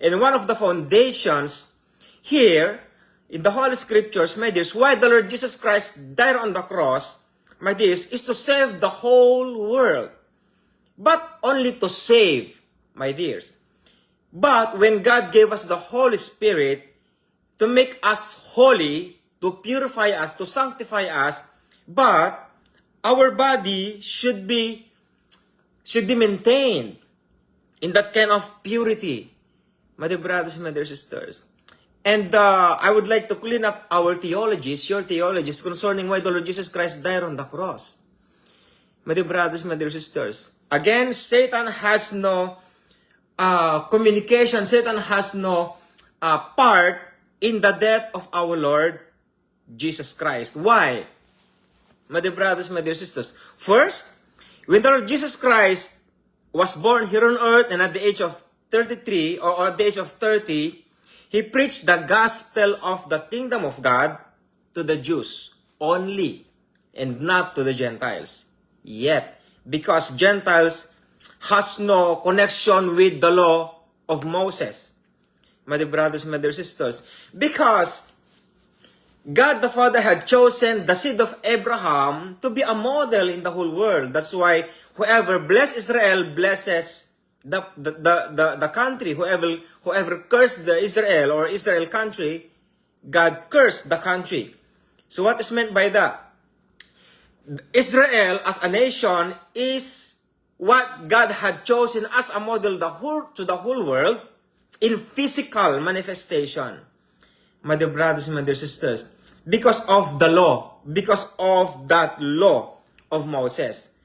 And one of the foundations here in the Holy Scriptures, my dears, why the Lord Jesus Christ died on the cross, my dears, is to save the whole world. But only to save, my dears. But when God gave us the Holy Spirit to make us holy, to purify us, to sanctify us, but our body should be maintained in that kind of purity, my dear brothers and my dear sisters. And I would like to clean up our theologies, your theologies, concerning why the Lord Jesus Christ died on the cross. My dear brothers, my dear sisters. Again, Satan has no communication. Satan has no part in the death of our Lord Jesus Christ. Why? My dear brothers, my dear sisters. First, when the Lord Jesus Christ was born here on earth and at the age of 33 or at the age of 30, He preached the gospel of the kingdom of God to the Jews only and not to the Gentiles. Yet, because Gentiles has no connection with the law of Moses. My dear brothers, my dear sisters. Because God the Father had chosen the seed of Abraham to be a model in the whole world. That's why whoever bless Israel blesses the country. Whoever cursed the Israel or Israel country, God cursed the country. So what is meant by that? Israel as a nation is what God had chosen as a model to the whole world in physical manifestation. My dear brothers and my dear sisters, because of the law, because of that law of Moses.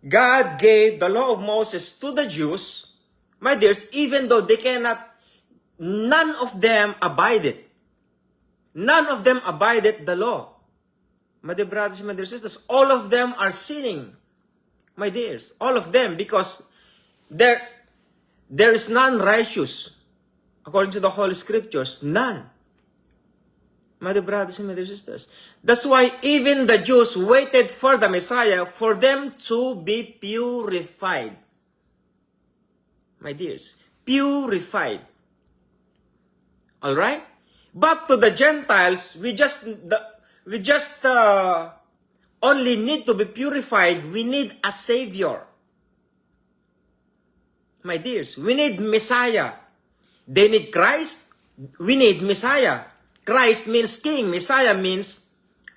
God gave the law of Moses to the Jews, my dears, even though none of them abided. None of them abided the law. My dear brothers and my dear sisters, all of them are sinning. My dears, all of them, because there is none righteous, according to the Holy Scriptures, none. My dear brothers and my dear sisters. That's why even the Jews waited for the Messiah for them to be purified. My dears, purified. Alright? But to the Gentiles, we just only need to be purified. We need a Savior. My dears, we need Messiah. They need Christ. We need Messiah. Christ means King. Messiah means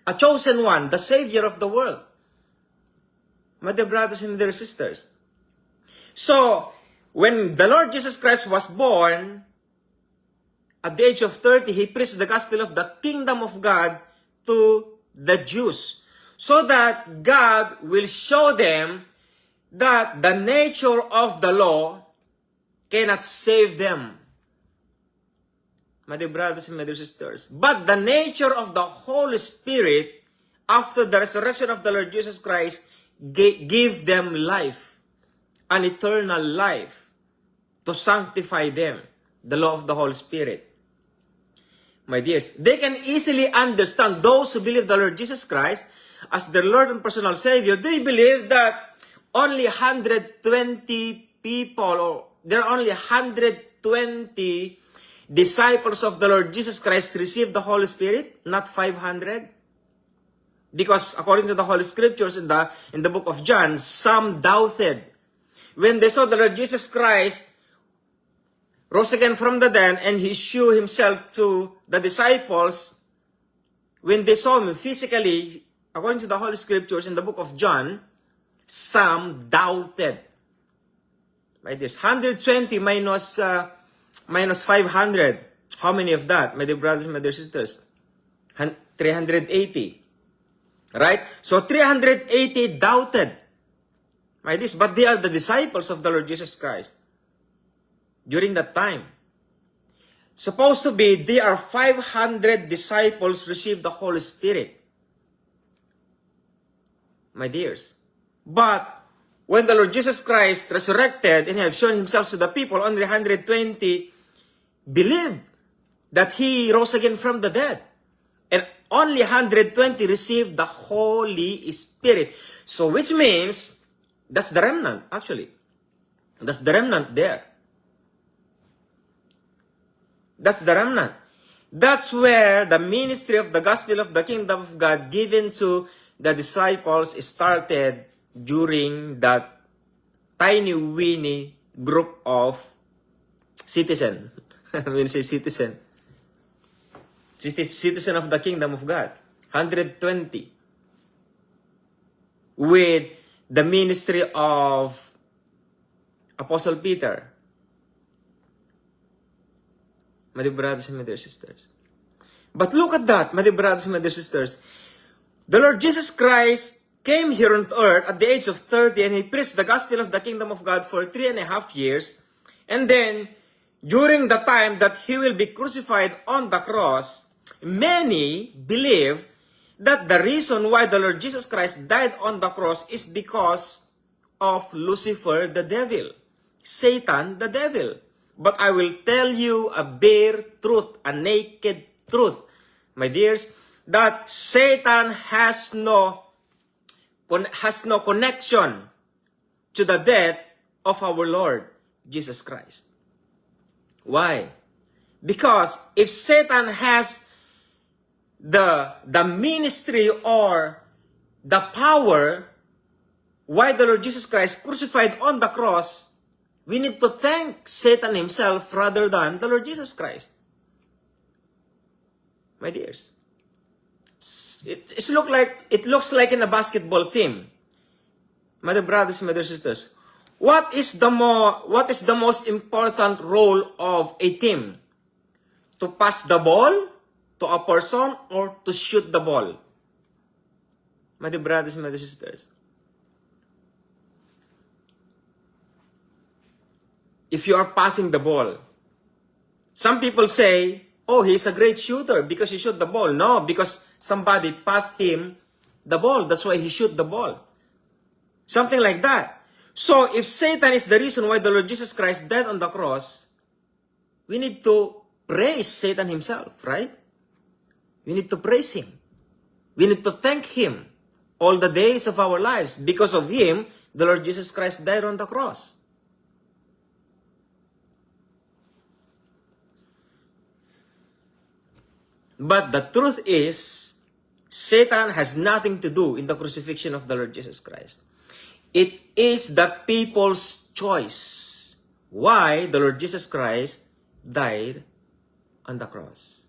a chosen one, the Savior of the world. My dear brothers and dear sisters. So, when the Lord Jesus Christ was born, at the age of 30, He preached the gospel of the kingdom of God to the Jews, so that God will show them that the nature of the law cannot save them. My dear brothers and my dear sisters. But the nature of the Holy Spirit, after the resurrection of the Lord Jesus Christ, give them life, an eternal life, to sanctify them, the law of the Holy Spirit. My dears, they can easily understand, those who believe the Lord Jesus Christ as their Lord and personal Savior, they believe that only 120 people, or there are only 120 disciples of the Lord Jesus Christ received the Holy Spirit, not 500. Because according to the Holy Scriptures in the book of John, some doubted. When they saw the Lord Jesus Christ rose again from the dead and He showed Himself to the disciples, when they saw Him physically, according to the Holy Scriptures in the book of John, some doubted. My dears, 120 minus 500. How many of that, my dear brothers and my dear sisters? 380. Right? So 380 doubted. My dears, but they are the disciples of the Lord Jesus Christ. During that time. Supposed to be, there are 500 disciples received the Holy Spirit. My dears. But when the Lord Jesus Christ resurrected and have shown Himself to the people, only 120 believed that He rose again from the dead. And only 120 received the Holy Spirit. So which means, that's the remnant actually. That's the remnant there. That's the remnant. That's where the ministry of the gospel of the kingdom of God given to the disciples started during that tiny weeny group of citizen. When I say citizen of the kingdom of God. 120. With the ministry of Apostle Peter. My dear brothers and my dear sisters. But look at that, my dear brothers and my dear sisters. The Lord Jesus Christ came here on earth at the age of 30 and He preached the gospel of the kingdom of God for 3.5 years. And then, during the time that He will be crucified on the cross, many believe that the reason why the Lord Jesus Christ died on the cross is because of Lucifer the devil, Satan the devil. But I will tell you a bare truth, a naked truth, my dears, that Satan has no connection to the death of our Lord Jesus Christ. Why? Because if Satan has the ministry or the power why the Lord Jesus Christ crucified on the cross, we need to thank Satan himself rather than the Lord Jesus Christ. My dears, it looks like in a basketball team. My dear brothers, my dear sisters, what is the most important role of a team? To pass the ball to a person or to shoot the ball? My dear brothers, my dear sisters, if you are passing the ball, some people say, oh, he's a great shooter because he shot the ball. No, because somebody passed him the ball. That's why he shot the ball. Something like that. So, if Satan is the reason why the Lord Jesus Christ died on the cross, we need to praise Satan himself, right? We need to praise him. We need to thank him all the days of our lives. Because of him, the Lord Jesus Christ died on the cross. But the truth is, Satan has nothing to do in the crucifixion of the Lord Jesus Christ. It is the people's choice why the Lord Jesus Christ died on the cross.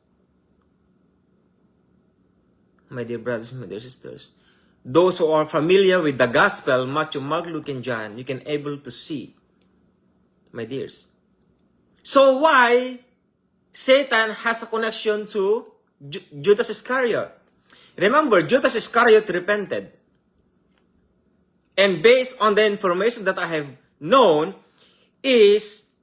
My dear brothers and my dear sisters, those who are familiar with the gospel, Matthew, Mark, Luke, and John, you can able to see, my dears. So why Satan has a connection to Judas Iscariot? Remember, Judas Iscariot repented. And based on the information that I have known, is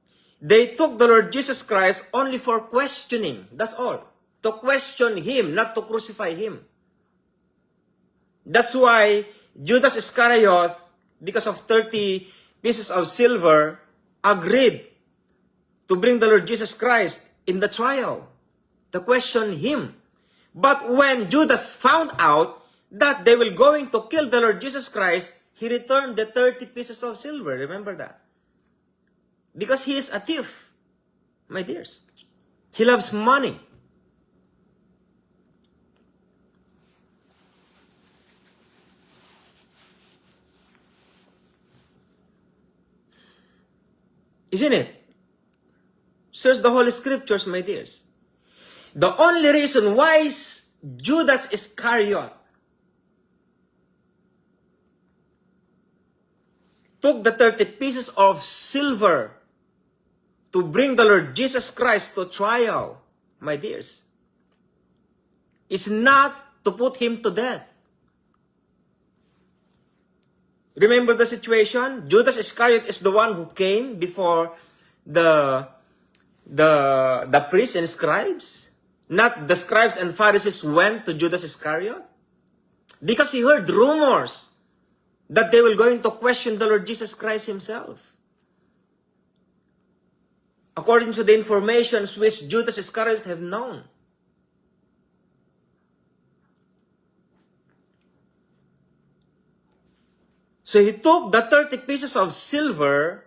they took the Lord Jesus Christ only for questioning. That's all. To question him, not to crucify him. That's why Judas Iscariot, because of 30 pieces of silver, agreed to bring the Lord Jesus Christ in the trial, to question him. But when Judas found out that they were going to kill the Lord Jesus Christ, he returned the 30 pieces of silver. Remember that? Because he is a thief, my dears. He loves money. Isn't it? Search the Holy Scriptures, my dears. The only reason why Judas Iscariot took the 30 pieces of silver to bring the Lord Jesus Christ to trial, my dears, is not to put him to death. Remember the situation? Judas Iscariot is the one who came before the priests and scribes. Not the scribes and Pharisees went to Judas Iscariot. Because he heard rumors that they were going to question the Lord Jesus Christ himself. According to the information which Judas Iscariot have known. So he took the 30 pieces of silver,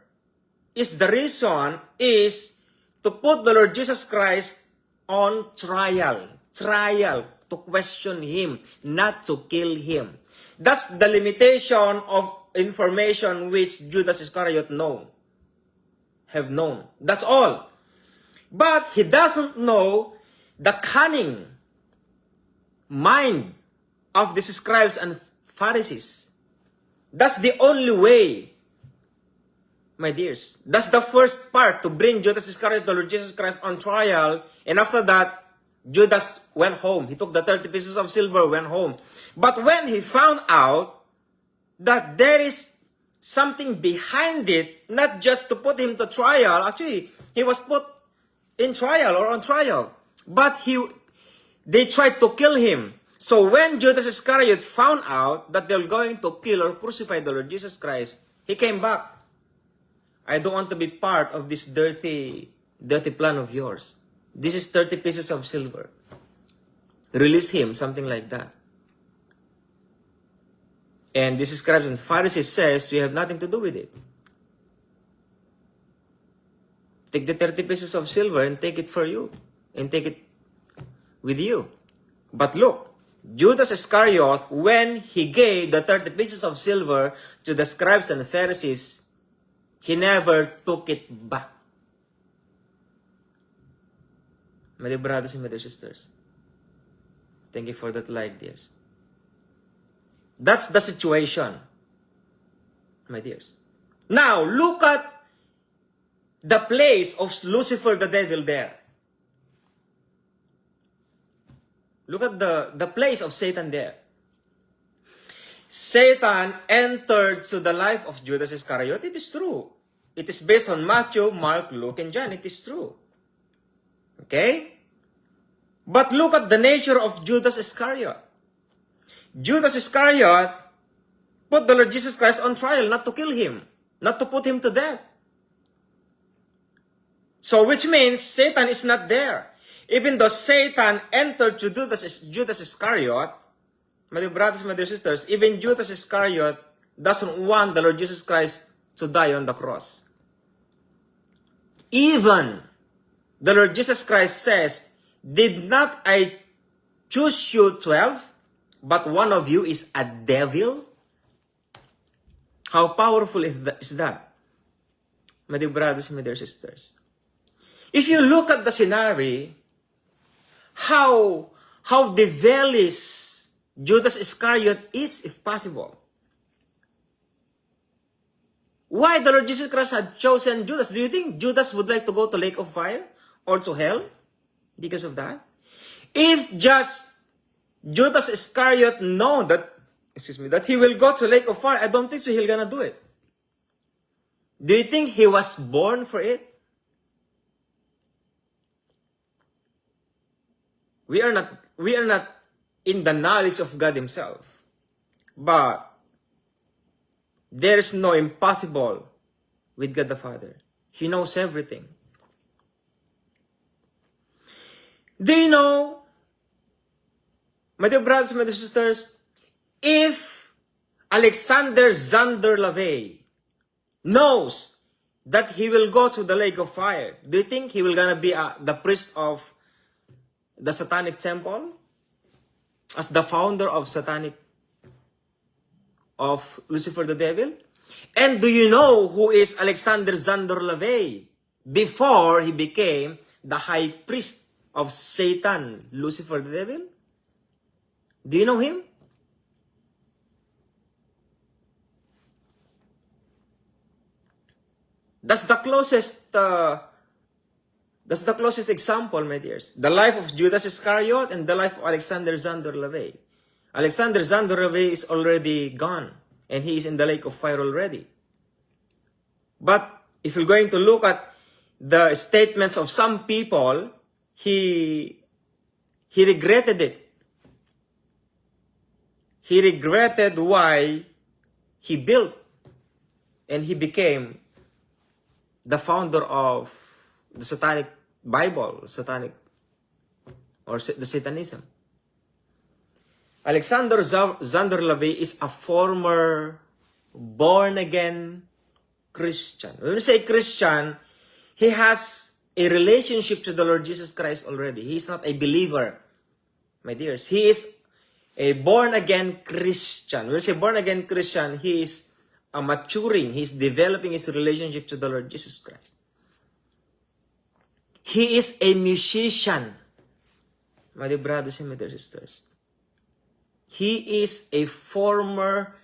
is the reason is to put the Lord Jesus Christ on trial. Trial, to question him, not to kill him. That's the limitation of information which Judas Iscariot have known. That's all. But he doesn't know the cunning mind of the scribes and Pharisees. That's the only way, my dears. That's the first part, to bring Judas Iscariot, the Lord Jesus Christ, on trial. And after that, Judas went home. He took the 30 pieces of silver, went home. But when he found out that there is something behind it, not just to put him to trial, actually, he was put in trial or on trial. But they tried to kill him. So when Judas Iscariot found out that they're going to kill or crucify the Lord Jesus Christ, he came back. I don't want to be part of this dirty plan of yours. This is 30 pieces of silver. Release him, something like that. And this scribes and Pharisees says, we have nothing to do with it. Take the 30 pieces of silver and take it for you. And take it with you. But look, Judas Iscariot, when he gave the 30 pieces of silver to the scribes and Pharisees, he never took it back. My dear brothers and my dear sisters, thank you for that like, dears. That's the situation, my dears. Now, look at the place of Lucifer the devil there. Look at the place of Satan there. Satan entered to the life of Judas Iscariot. It is true. It is based on Matthew, Mark, Luke, and John. It is true. Okay? But look at the nature of Judas Iscariot. Judas Iscariot put the Lord Jesus Christ on trial, not to kill him, not to put him to death. So which means Satan is not there. Even though Satan entered to Judas Iscariot, my dear brothers, my dear sisters, even Judas Iscariot doesn't want the Lord Jesus Christ to die on the cross. Even the Lord Jesus Christ says, did not I choose you 12, but one of you is a devil? How powerful is that? My dear brothers, my dear sisters. If you look at the scenario, how devilish Judas Iscariot is, if possible. Why the Lord Jesus Christ had chosen Judas? Do you think Judas would like to go to lake of fire or to hell because of that? If just Judas Iscariot know that he will go to lake of fire, I don't think so he's gonna do it. Do you think he was born for it? We are not in the knowledge of God himself. But there is no impossible with God the Father. He knows everything. Do you know, my dear brothers, my dear sisters, if Alexander Zander Lavey knows that he will go to the lake of fire, do you think he will gonna be the priest of the Satanic Temple? As the founder of Lucifer the Devil? And do you know who is Alexander Zander Lavey before he became the high priest of Satan, Lucifer the Devil? Do you know him? That's the closest example, my dears. The life of Judas Iscariot and the life of Alexander Zander Lavey. Alexander Zander Lavey is already gone, and he is in the lake of fire already. But if you're going to look at the statements of some people, he regretted it. He regretted why he built and he became the founder of the Satanic Bible, or the Satanism. Alexander Zander Lavey is a former born-again Christian. When we say Christian, he has a relationship to the Lord Jesus Christ already. He is not a believer, my dears. He is a born-again Christian. When we say born-again Christian, he is maturing. He is developing his relationship to the Lord Jesus Christ. He is a musician, my dear brothers and my dear sisters. He is a former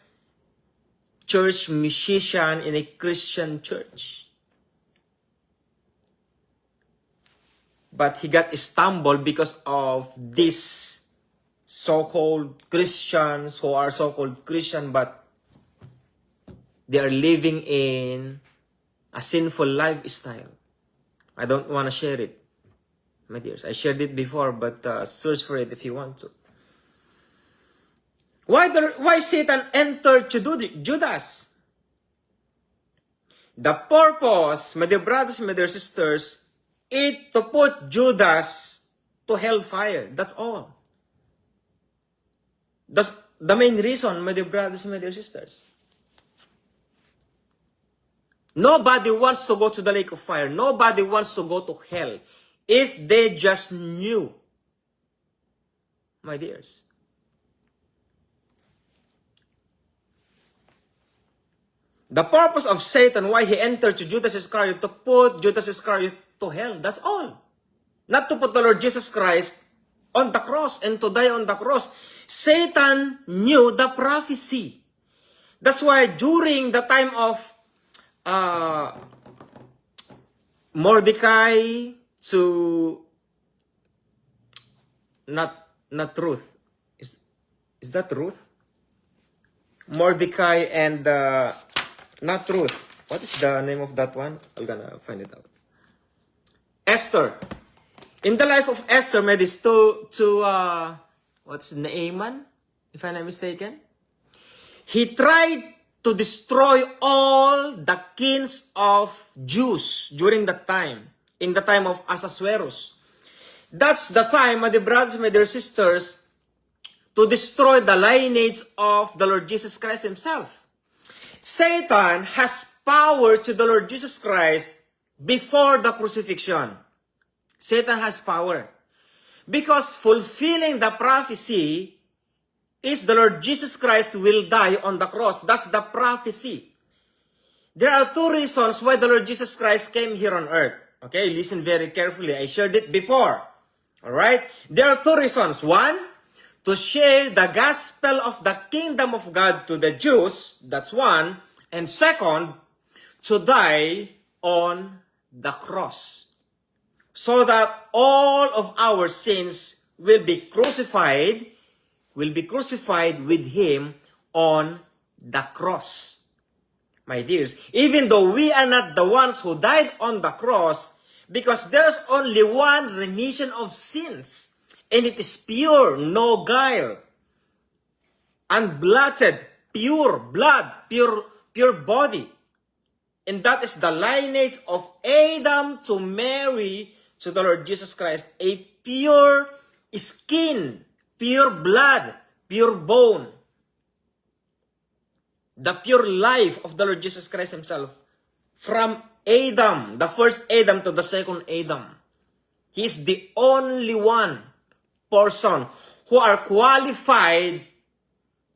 church musician in a Christian church. But he got stumbled because of these so-called Christians who are so-called Christian, but they are living in a sinful lifestyle. I don't want to share it, my dears. I shared it before, but search for it if you want to. Why Satan entered Judas? The purpose, my dear brothers and my dear sisters, is to put Judas to hellfire. That's all. That's the main reason, my dear brothers and my dear sisters. Nobody wants to go to the lake of fire. Nobody wants to go to hell. If they just knew, my dears. The purpose of Satan, why he entered to Judas Iscariot, to put Judas Iscariot to hell. That's all. Not to put the Lord Jesus Christ on the cross and to die on the cross. Satan knew the prophecy. That's why during the time of Mordecai to not Ruth. Is that Ruth? Mordecai and not Ruth. What is the name of that one? I'm gonna find it out. Esther. In the life of Esther, made this to what's Naaman, if I'm not mistaken. He tried to destroy all the kings of Jews during that time, in the time of Ahasuerus. That's the time, my dear brothers, my dear sisters, to destroy the lineage of the Lord Jesus Christ himself. Satan has power to the Lord Jesus Christ before the crucifixion. Satan has power. Because fulfilling the prophecy is the Lord Jesus Christ will die on the cross. That's the prophecy. There are two reasons why the Lord Jesus Christ came here on earth. Okay, listen very carefully. I shared it before. Alright? There are two reasons. One, to share the gospel of the kingdom of God to the Jews. That's one. And second, to die on the cross. So that all of our sins will be crucified with him on the cross. My dears, even though we are not the ones who died on the cross, because there's only one remission of sins, and it is pure, no guile, unblotted, pure blood, pure body. And that is the lineage of Adam to Mary to the Lord Jesus Christ, a pure skin, pure blood, pure bone. The pure life of the Lord Jesus Christ himself. From Adam, the first Adam to the second Adam. He is the only one person who are qualified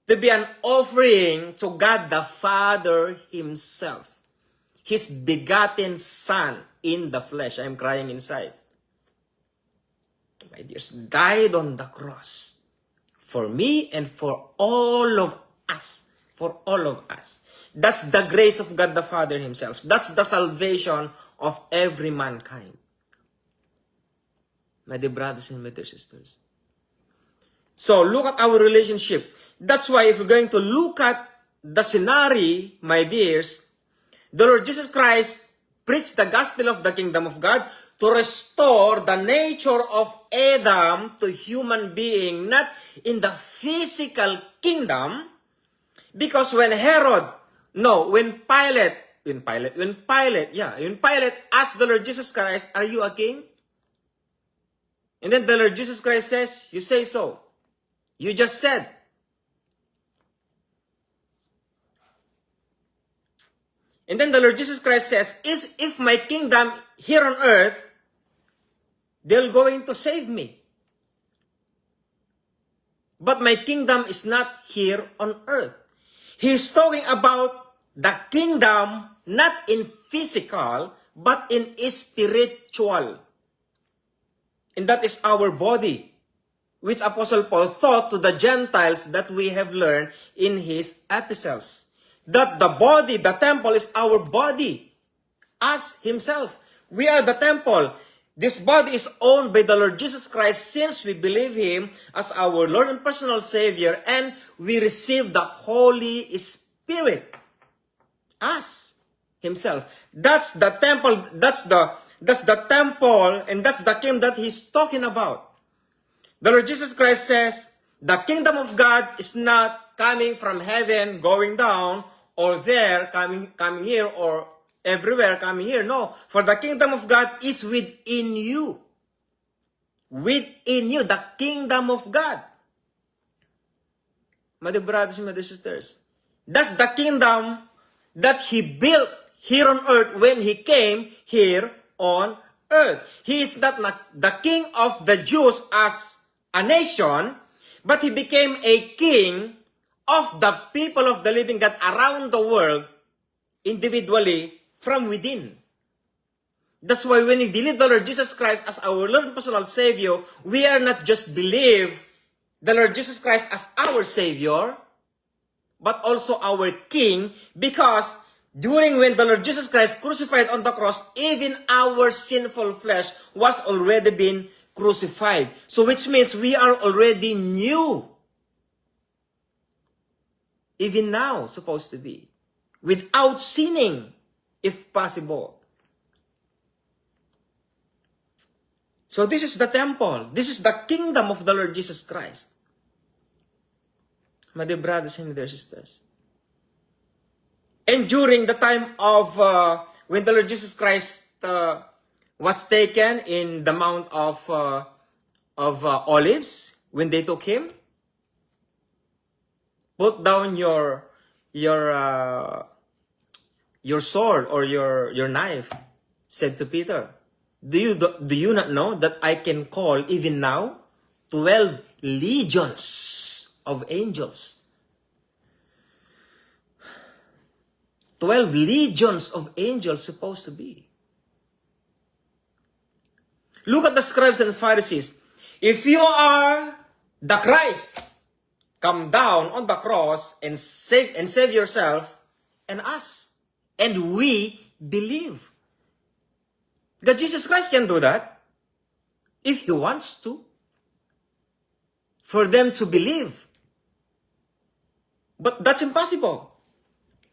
to be an offering to God the Father himself. His begotten Son in the flesh. I'm crying inside. My dears, died on the cross. For me and for all of us. For all of us. That's the grace of God the Father himself. That's the salvation of every mankind. My dear brothers and my dear sisters. So, look at our relationship. That's why if we're going to look at the scenario, my dears, the Lord Jesus Christ preached the gospel of the kingdom of God to restore the nature of Adam to human being, not in the physical kingdom. Because when Pilate asked the Lord Jesus Christ, "Are you a king?" And then the Lord Jesus Christ says, "You say so. You just said." And then the Lord Jesus Christ says, if my kingdom here on earth they're going to save me. But my kingdom is not here on earth. He's talking about the kingdom not in physical, but in spiritual. And that is our body, which Apostle Paul taught to the Gentiles that we have learned in his epistles. That the body, the temple is our body, us himself. We are the temple. This body is owned by the Lord Jesus Christ since we believe Him as our Lord and personal Savior, and we receive the Holy Spirit, us Himself. That's the temple. That's the temple, and that's the kingdom that He's talking about. The Lord Jesus Christ says, the kingdom of God is not coming from heaven, going down, or there, coming here, or everywhere coming here. No, for the kingdom of God is within you. Within you, the kingdom of God. My dear brothers and my dear sisters, that's the kingdom that He built here on earth when He came here on earth. He is not the king of the Jews as a nation, but He became a king of the people of the living God around the world, individually, from within. That's why when we believe the Lord Jesus Christ as our Lord and personal Savior, we are not just believe the Lord Jesus Christ as our Savior, but also our King, because during when the Lord Jesus Christ crucified on the cross, even our sinful flesh was already been crucified. So which means we are already new. Even now, supposed to be. Without sinning, if possible. So this is the temple. This is the kingdom of the Lord Jesus Christ. My dear brothers and dear sisters. And during the time of when the Lord Jesus Christ was taken in the Mount of Olives, when they took Him, put down your sword or your knife, said to Peter, do you not know that I can call even now 12 legions of angels? 12 legions of angels supposed to be. Look at the scribes and Pharisees. If you are the Christ, come down on the cross and save yourself and us. And we believe. God Jesus Christ can do that if He wants to. For them to believe. But that's impossible.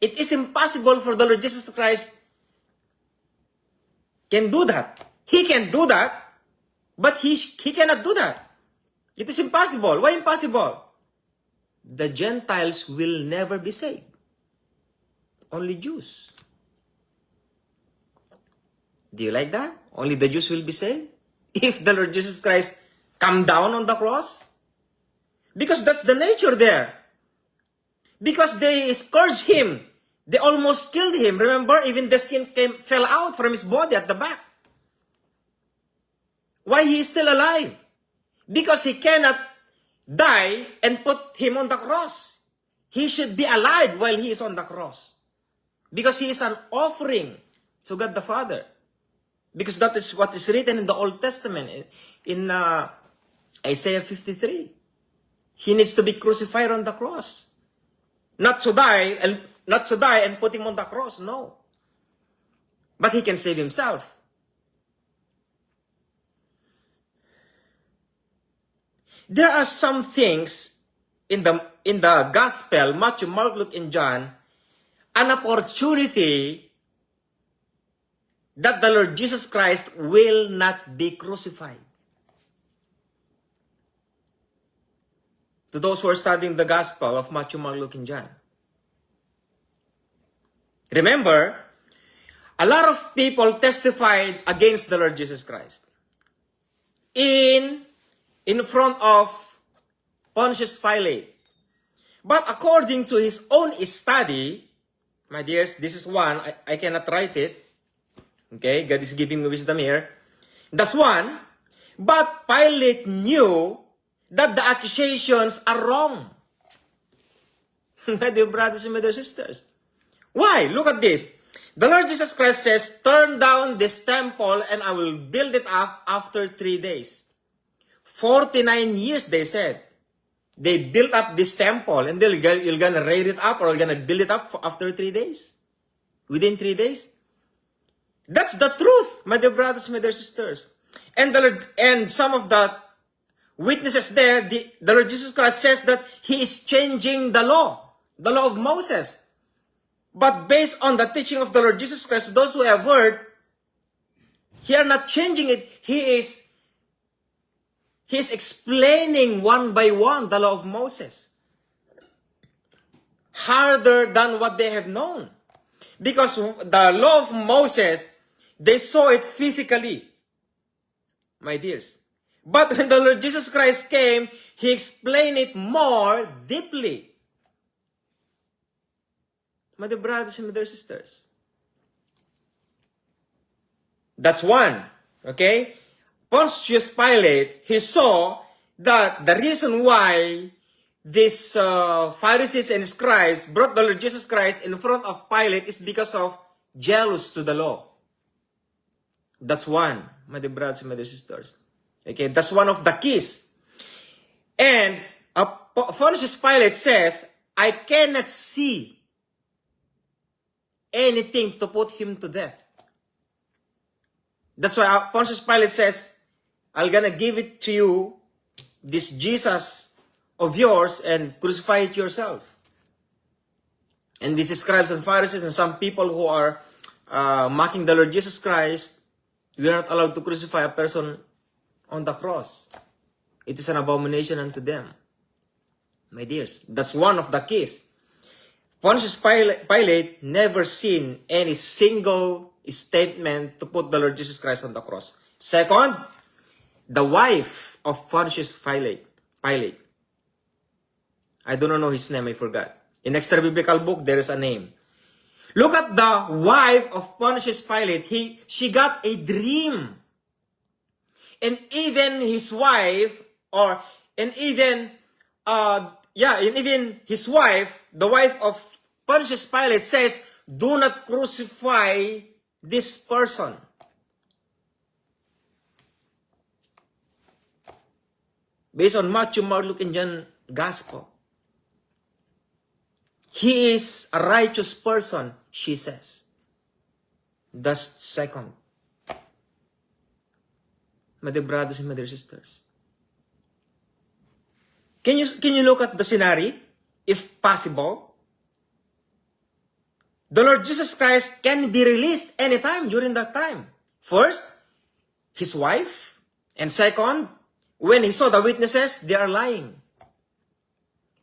It is impossible for the Lord Jesus Christ can do that. He can do that, but he cannot do that. It is impossible. Why impossible? The Gentiles will never be saved. Only Jews. Do you like that? Only the Jews will be saved? If the Lord Jesus Christ come down on the cross? Because that's the nature there. Because they scourged Him. They almost killed Him. Remember, even the skin fell out from His body at the back. Why He is still alive? Because He cannot die and put Him on the cross. He should be alive while He is on the cross. Because He is an offering to God the Father. Because that is what is written in the Old Testament, in Isaiah 53. He needs to be crucified on the cross. Not to die and put Him on the cross, no. But He can save Himself. There are some things in the Gospel, Matthew, Mark, Luke, and John, an opportunity that the Lord Jesus Christ will not be crucified. To those who are studying the Gospel of Matthew, Mark, Luke, and John. Remember, a lot of people testified against the Lord Jesus Christ. In front of Pontius Pilate. But according to his own study, my dears, this is one, I cannot write it. Okay, God is giving me wisdom here. That's one, But Pilate knew that the accusations are wrong. My dear brothers and my dear sisters. Why? Look at this. The Lord Jesus Christ says, turn down this temple and I will build it up after 3 days. 49 years, they said. They built up this temple and you're gonna raise it up or you're gonna build it up after 3 days. Within 3 days. That's the truth, my dear brothers, my dear sisters. And the Lord, and some of the witnesses there, the Lord Jesus Christ says that He is changing the law of Moses. But based on the teaching of the Lord Jesus Christ, those who have heard, He are not changing it. He is explaining one by one the law of Moses. Harder than what they have known. Because the law of Moses, they saw it physically, my dears. But when the Lord Jesus Christ came, He explained it more deeply. My dear brothers and my dear sisters. That's one. Okay? Pontius Pilate, he saw that the reason why these Pharisees and scribes brought the Lord Jesus Christ in front of Pilate is because of jealous to the law. That's one, my dear brothers and my dear sisters. Okay, that's one of the keys. And Pontius Pilate says, I cannot see anything to put him to death. That's why Pontius Pilate says, I'm gonna give it to you, this Jesus of yours, and crucify it yourself. And these scribes and Pharisees and some people who are mocking the Lord Jesus Christ, we are not allowed to crucify a person on the cross. It is an abomination unto them. My dears, that's one of the keys. Pontius Pilate never seen any single statement to put the Lord Jesus Christ on the cross. Second, the wife of Pontius Pilate. I do not know his name, I forgot. In extra biblical book, there is a name. Look at the wife of Pontius Pilate. She got a dream. And even his wife, and even his wife, the wife of Pontius Pilate says, do not crucify this person. Based on Matthew, Mark, Luke, and John Gospel. He is a righteous person, she says. That's second. My dear brothers and my dear sisters. Can you look at the scenario, if possible? The Lord Jesus Christ can be released anytime during that time. First, his wife. And second, when he saw the witnesses, they are lying.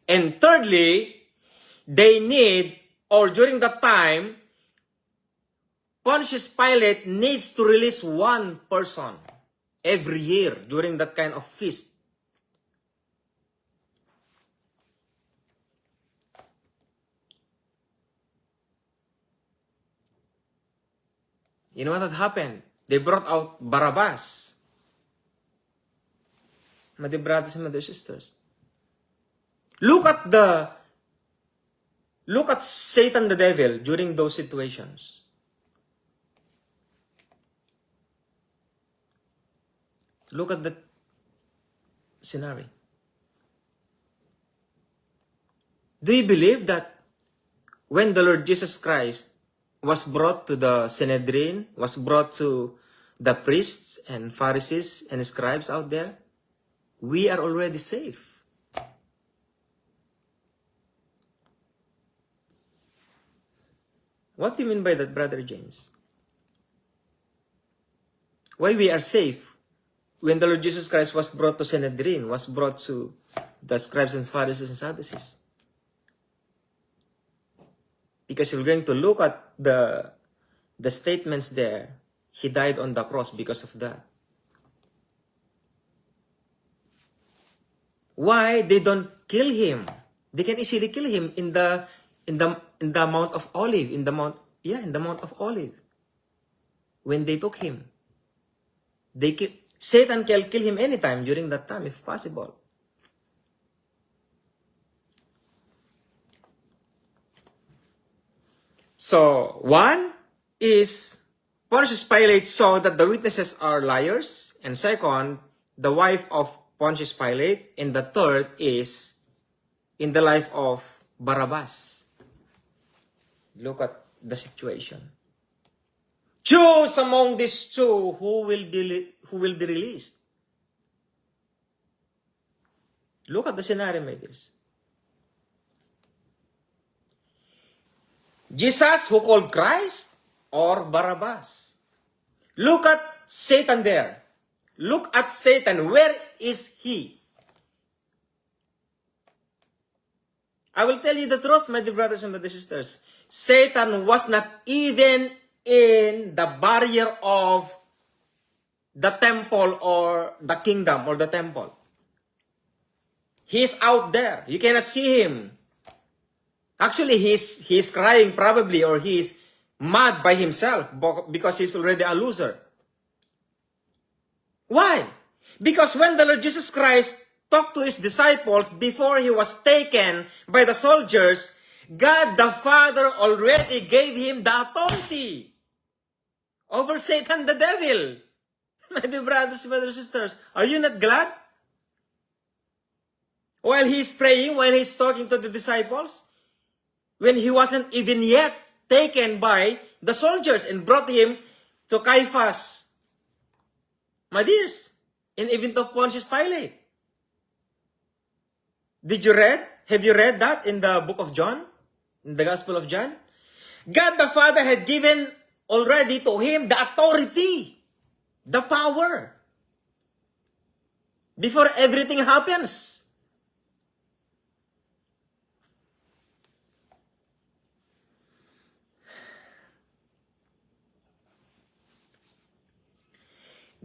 And thirdly, during that time, Pontius Pilate needs to release one person every year during that kind of feast. You know what had happened? They brought out Barabbas. My dear brothers and my dear sisters. Look at Satan the devil during those situations. Look at that scenario. Do you believe that when the Lord Jesus Christ was brought to the Sanhedrin, was brought to the priests and Pharisees and scribes out there, we are already safe? What do you mean by that, Brother James? Why we are safe when the Lord Jesus Christ was brought to Sanhedrin, was brought to the scribes and Pharisees and Sadducees? Because you're going to look at the statements there, he died on the cross because of that. Why they don't kill him? They can easily kill him in the Mount of Olive, in the Mount of Olive. When they took him, Satan can kill him anytime during that time if possible. So, one is Pontius Pilate saw that the witnesses are liars, and second, the wife of Pontius Pilate, and the third is in the life of Barabbas. Look at the situation. Choose among these two who will be released. Look at the scenario, my dears. Jesus, who called Christ, or Barabbas? Look at Satan there. Look at Satan. Where is he? I will tell you the truth, my dear brothers and my dear sisters. Satan was not even in the barrier of the temple or the kingdom or the temple. He is out there. You cannot see him. Actually, he's crying probably, or he's mad by himself because he's already a loser. Why? Because when the Lord Jesus Christ talked to his disciples before he was taken by the soldiers, God the Father already gave him the authority over Satan the devil. My dear brothers, my dear sisters, are you not glad? While he's praying, while he's talking to the disciples, when he wasn't even yet taken by the soldiers and brought him to Caiaphas, my dears, and even to Pontius Pilate. Have you read that in the book of John? In the Gospel of John? God the Father had given already to him the authority, the power, before everything happens.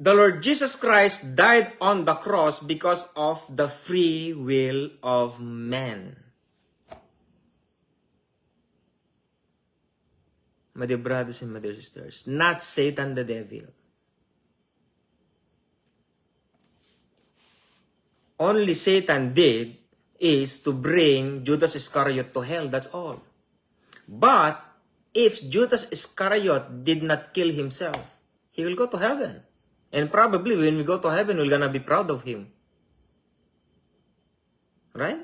The Lord Jesus Christ died on the cross because of the free will of man. My dear brothers and my dear sisters, not Satan the devil. Only Satan did is to bring Judas Iscariot to hell, that's all. But if Judas Iscariot did not kill himself, he will go to heaven. And probably when we go to heaven, we're gonna be proud of him. Right?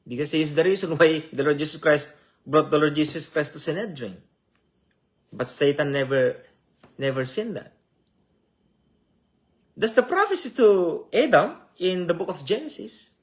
Because he is the reason why the Lord Jesus Christ brought the Lord Jesus Christ to Sanhedrin. But Satan never sinned that. That's the prophecy to Adam in the book of Genesis.